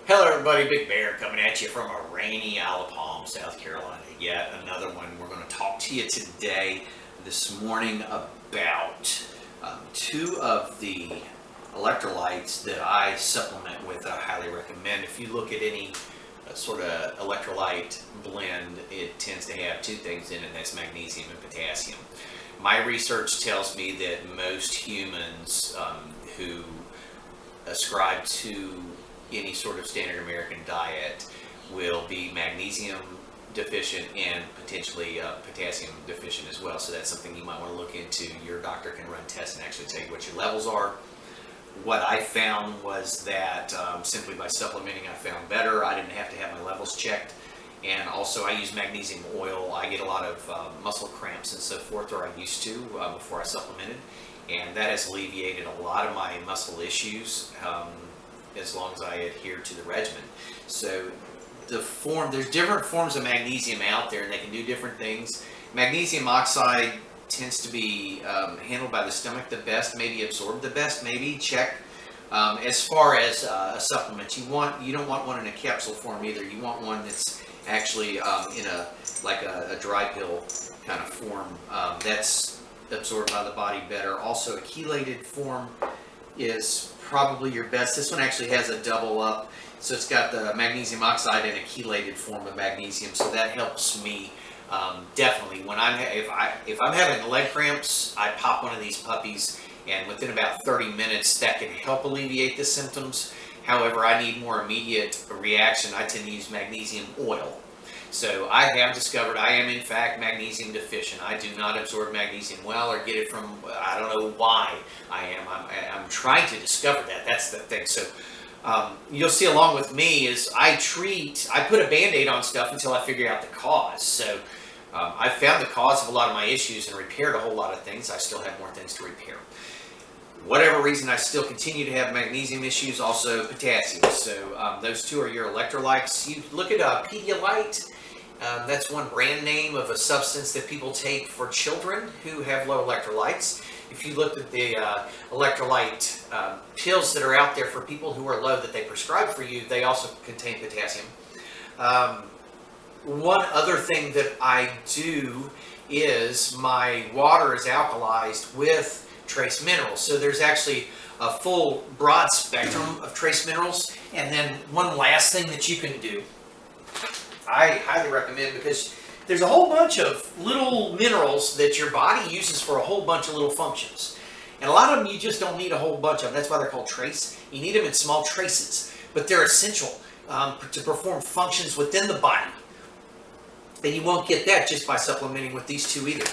Hello everybody, Big Bear coming at you from a rainy Isle of Palm, South Carolina. Yet another one. We're going to talk to you today, this morning, about two of the electrolytes that I supplement with. I highly recommend. If you look at any sort of electrolyte blend, it tends to have two things in it, and that's magnesium and potassium. My research tells me that most humans who ascribe to any sort of standard American diet will be magnesium deficient and potentially potassium deficient as well. So that's something you might want to look into. Your doctor can run tests and actually tell you what your levels are. What I found was that simply by supplementing, I found better. I didn't have to have my levels checked. And also I use magnesium oil. I get a lot of muscle cramps and so forth, or I used to before I supplemented. And that has alleviated a lot of my muscle issues as long as I adhere to the regimen. So there's different forms of magnesium out there, and they can do different things. Magnesium oxide tends to be handled by the stomach the best, maybe absorbed the best, maybe check. As far as a supplement, you don't want one in a capsule form either. You want one that's actually in a dry pill kind of form. That's absorbed by the body better. Also, a chelated form is probably your best. This one actually has a double up, so it's got the magnesium oxide in a chelated form of magnesium, so that helps me definitely. When if I'm having leg cramps, I pop one of these puppies, and within about 30 minutes that can help alleviate the symptoms. However, I need more immediate reaction. I tend to use magnesium oil. So I have discovered I am in fact magnesium deficient. I do not absorb magnesium well, or get it from, I don't know why I am. I'm trying to discover that. That's the thing. So you'll see along with me is I put a Band-Aid on stuff until I figure out the cause. So I found the cause of a lot of my issues and repaired a whole lot of things. I still have more things to repair. Whatever reason, I still continue to have magnesium issues, also potassium. So those two are your electrolytes. You look at Pedialyte. That's one brand name of a substance that people take for children who have low electrolytes. If you look at the electrolyte pills that are out there for people who are low that they prescribe for you, they also contain potassium. One other thing that I do is my water is alkalized with trace minerals. So there's actually a full broad spectrum of trace minerals. And then one last thing that you can do, I highly recommend, because there's a whole bunch of little minerals that your body uses for a whole bunch of little functions. And a lot of them you just don't need a whole bunch of. That's why they're called trace. You need them in small traces, but they're essential to perform functions within the body. And you won't get that just by supplementing with these two either.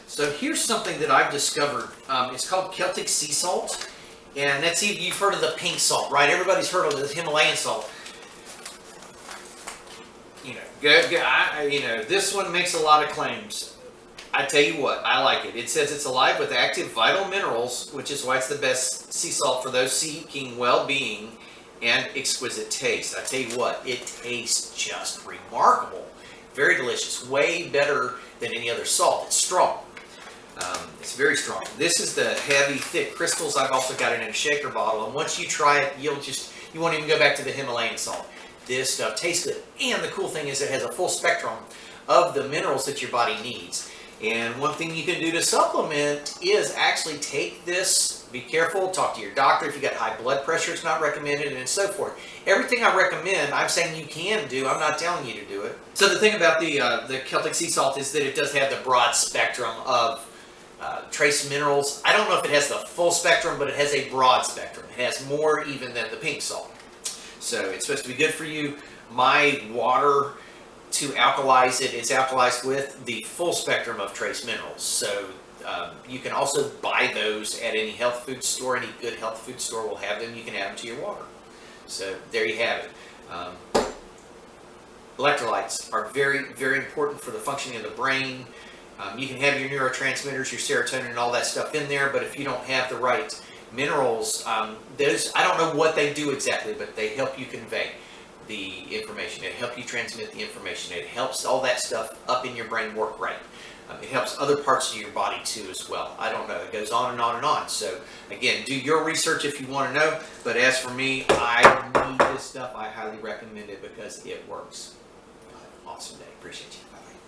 So here's something that I've discovered. It's called Celtic sea salt. And that's, you've heard of the pink salt, right? Everybody's heard of the Himalayan salt. This one makes a lot of claims. I tell you what, I like it. It says it's alive with active vital minerals, which is why it's the best sea salt for those seeking well-being and exquisite taste. I tell you what, it tastes just remarkable. Very delicious. Way better than any other salt. It's strong. It's very strong. This is the heavy, thick crystals. I've also got it in a shaker bottle, and once you try it, you won't even go back to the Himalayan salt. This stuff tastes good, and the cool thing is it has a full spectrum of the minerals that your body needs. And one thing you can do to supplement is actually take this. Be careful. Talk to your doctor. If you got high blood pressure, it's not recommended, and so forth. Everything I recommend, I'm saying you can do. I'm not telling you to do it. So the thing about the Celtic sea salt is that it does have the broad spectrum of trace minerals. I don't know if it has the full spectrum, but it has a broad spectrum. It has more even than the pink salt. So it's supposed to be good for you. My water, to alkalize it, it's alkalized with the full spectrum of trace minerals. So you can also buy those at any health food store. Any good health food store will have them. You can add them to your water. So there you have it. Electrolytes are very, very important for the functioning of the brain. You can have your neurotransmitters, your serotonin, and all that stuff in there, but if you don't have the right minerals, I don't know what they do exactly, but they help you convey the information. They help you transmit the information. It helps all that stuff up in your brain work right. It helps other parts of your body too as well. I don't know. It goes on and on and on. So again, do your research if you want to know. But as for me, I need this stuff. I highly recommend it because it works. Awesome day. Appreciate you. Bye-bye.